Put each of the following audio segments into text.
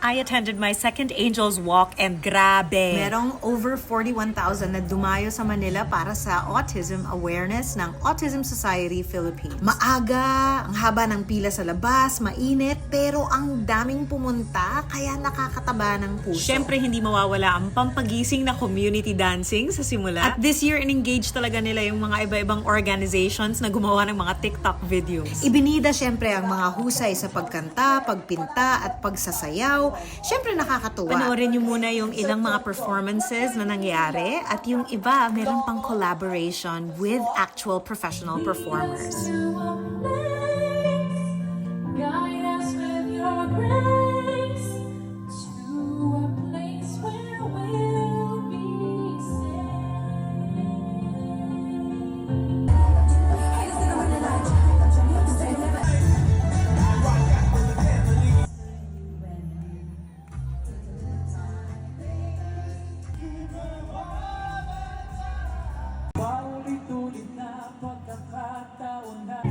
I attended my second Angels Walk and grabe. Merong over 41,000 na dumayo sa Manila para sa autism awareness ng Autism Society Philippines. Maaga, ang haba ng pila sa labas, mainit, pero ang daming pumunta kaya nakakataba ng puso. Siyempre, hindi mawawala ang pampagising na community dancing sa simula. At this year, in-engage talaga nila yung mga iba-ibang organizations na gumawa ng mga TikTok videos. Ibinida siyempre ang mga husay sa pagkanta, pagpinta at pagsasayaw. Siyempre nakakatuwa. Panoorin niyo muna yung ilang mga performances na nangyari at yung iba meron pang collaboration with actual professional performers. Guide us with your grace to a place where we'll be safe. Paulit-ulit na pagkakataon na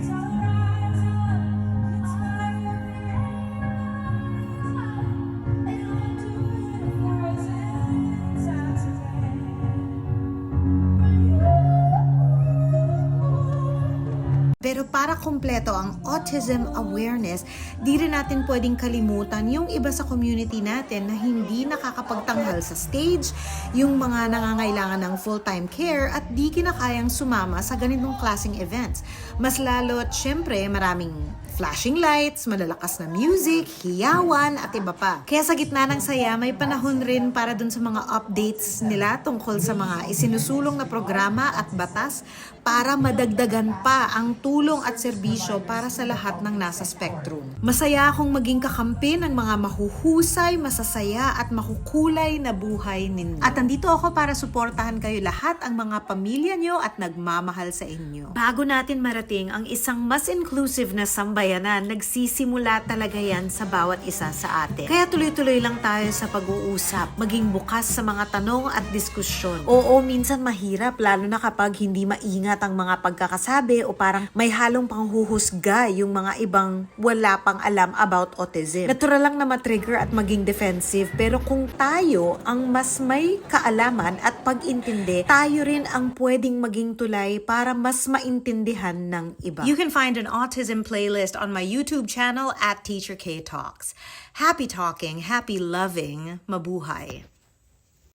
Pero para kumpleto ang autism awareness, di rin natin pwedeng kalimutan yung iba sa community natin na hindi nakakapagtanghal sa stage, yung mga nangangailangan ng full-time care at di kinakayang sumama sa ganitong klaseng events. Mas lalo't syempre maraming flashing lights, malalakas na music, hiyawan at iba pa. Kaya sa gitna ng saya, may panahon rin para dun sa mga updates nila tungkol sa mga isinusulong na programa at batas para madagdagan pa ang tulong at serbisyo para sa lahat ng nasa spectrum. Masaya akong maging kakampi ng mga mahuhusay, masasaya at makukulay na buhay ninyo. At andito ako para suportahan kayo lahat, ang mga pamilya nyo at nagmamahal sa inyo. Bago natin marating ang isang mas inclusive na sambayanan, nagsisimula talaga yan sa bawat isa sa atin. Kaya tuloy-tuloy lang tayo sa pag-uusap, maging bukas sa mga tanong at diskusyon. Oo, minsan mahirap, lalo na kapag hindi maingat ang mga pagkakasabi o parang may halong panghuhusga yung mga ibang wala pang alam about autism. Natural lang na matrigger at maging defensive, pero kung tayo ang mas may kaalaman at pag-intindi, tayo rin ang pwedeng maging tulay para mas maintindihan ng iba. You can find an autism playlist on my YouTube channel at Teacher K Talks. Happy talking, happy loving, mabuhay.